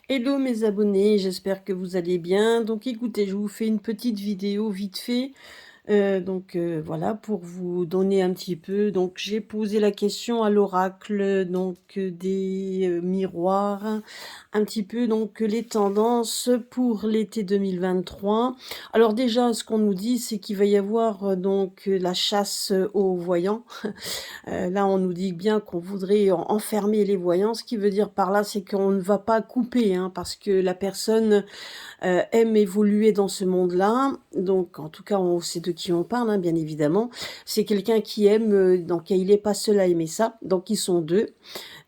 Hello mes abonnés, j'espère que vous allez bien. Donc écoutez, je vous fais une petite vidéo vite fait. Voilà, pour vous donner un petit peu. Donc j'ai posé la question à l'oracle des miroirs, un petit peu les tendances pour l'été 2023. Alors déjà, ce qu'on nous dit, c'est qu'il va y avoir la chasse aux voyants. Là, on nous dit bien qu'on voudrait enfermer les voyants. Ce qui veut dire par là, c'est qu'on ne va pas couper, hein, parce que la personne aime évoluer dans ce monde-là. Donc, en tout cas, on sait de qui on parle, hein, bien évidemment. C'est quelqu'un qui aime, donc il n'est pas seul à aimer ça. Donc, ils sont deux.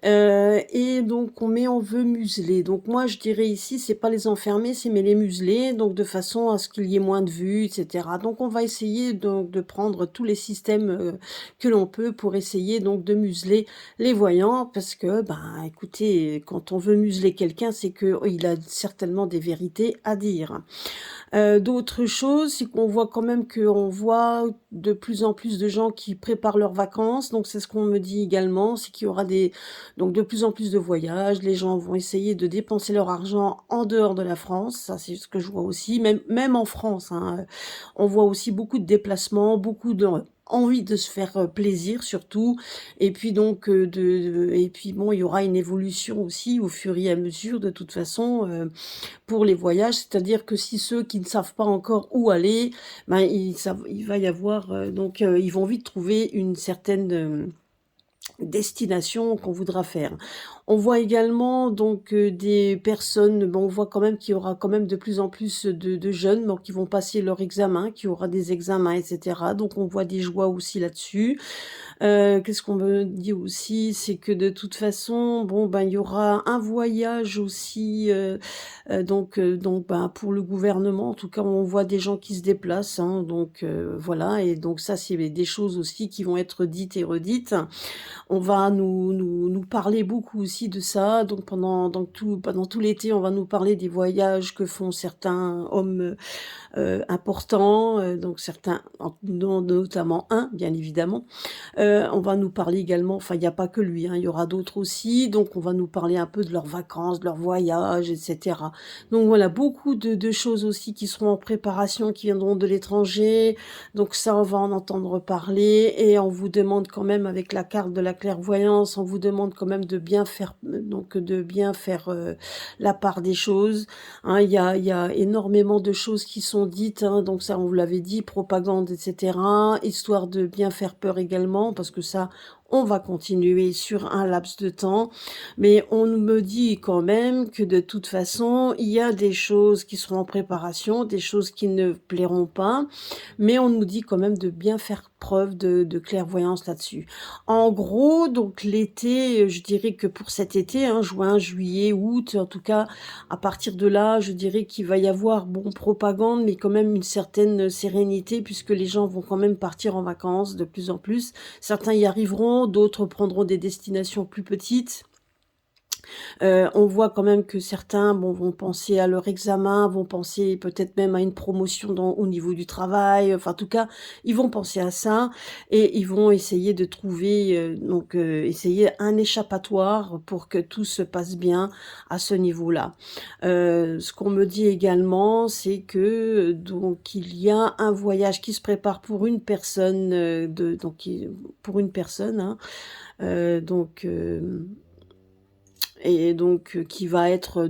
Et donc on veut museler. Donc moi je dirais ici, c'est pas les enfermer, c'est mais les museler, donc de façon à ce qu'il y ait moins de vues, etc. Donc on va essayer donc de prendre tous les systèmes que l'on peut pour essayer donc de museler les voyants, parce que ben écoutez, quand on veut museler quelqu'un, c'est que il a certainement des vérités à dire. D'autres choses, c'est qu'on voit quand même qu'on voit de plus en plus de gens qui préparent leurs vacances. Donc c'est ce qu'on me dit également, c'est qu'il y aura donc de plus en plus de voyages. Les gens vont essayer de dépenser leur argent en dehors de la France. Ça, c'est ce que je vois aussi, même en France, hein. On voit aussi beaucoup de déplacements, beaucoup de envie de se faire plaisir surtout, et puis et puis bon, il y aura une évolution aussi au fur et à mesure de toute façon pour les voyages, c'est-à-dire que si ceux qui ne savent pas encore où aller, ben il va y avoir ils vont vite trouver une certaine destination qu'on voudra faire. On voit également des personnes, bon, on voit quand même qu'il y aura quand même de plus en plus de jeunes bon, qui vont passer leur examen, qui aura des examens, etc. Donc on voit des joies aussi là-dessus. Qu'est-ce qu'on me dit aussi? C'est que de toute façon, bon, ben, il y aura un voyage aussi, pour le gouvernement. En tout cas, on voit des gens qui se déplacent, hein, voilà, et donc ça, c'est des choses aussi qui vont être dites et redites. On va nous parler beaucoup aussi de ça, donc pendant tout l'été, on va nous parler des voyages que font certains hommes importants, donc certains, notamment un, bien évidemment. On va nous parler également, enfin il n'y a pas que lui, hein, il y aura d'autres aussi, donc on va nous parler un peu de leurs vacances, de leurs voyages, etc. Donc voilà, beaucoup de choses aussi qui seront en préparation, qui viendront de l'étranger, donc ça on va en entendre parler, et on vous demande quand même avec la carte de la clairvoyance, on vous demande quand même de bien faire, la part des choses, hein. Il y a énormément de choses qui sont dites, hein, donc ça on vous l'avait dit, propagande, etc., histoire de bien faire peur également, parce que ça, on va continuer sur un laps de temps, mais on me dit quand même que de toute façon, il y a des choses qui seront en préparation, des choses qui ne plairont pas, mais on nous dit quand même de bien faire preuve de clairvoyance là-dessus. En gros, donc l'été, je dirais que pour cet été, hein, juin, juillet, août, en tout cas, à partir de là, je dirais qu'il va y avoir, bon, propagande, mais quand même une certaine sérénité, puisque les gens vont quand même partir en vacances de plus en plus. Certains y arriveront, d'autres prendront des destinations plus petites. On voit quand même que certains bon, vont penser à leur examen, vont penser peut-être même à une promotion au niveau du travail. Enfin, en tout cas, ils vont penser à ça et ils vont essayer de trouver, essayer un échappatoire pour que tout se passe bien à ce niveau-là. Ce qu'on me dit également, c'est que donc il y a un voyage qui se prépare pour une personne, pour une personne, hein, euh, donc... euh, et donc qui va être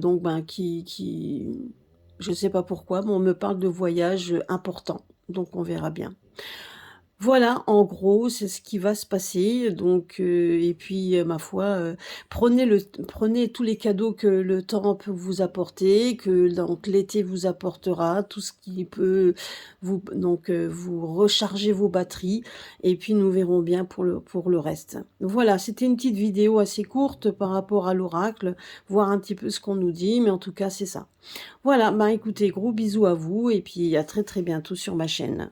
je sais pas pourquoi, mais on me parle de voyage important, donc on verra bien. Voilà, en gros, c'est ce qui va se passer. Et puis, ma foi, prenez tous les cadeaux que le temps peut vous apporter, que donc l'été vous apportera, tout ce qui peut vous recharger vos batteries. Et puis, nous verrons bien pour le reste. Voilà, c'était une petite vidéo assez courte par rapport à l'oracle, voir un petit peu ce qu'on nous dit, mais en tout cas, c'est ça. Voilà, bah écoutez, gros bisous à vous, et puis à très très bientôt sur ma chaîne.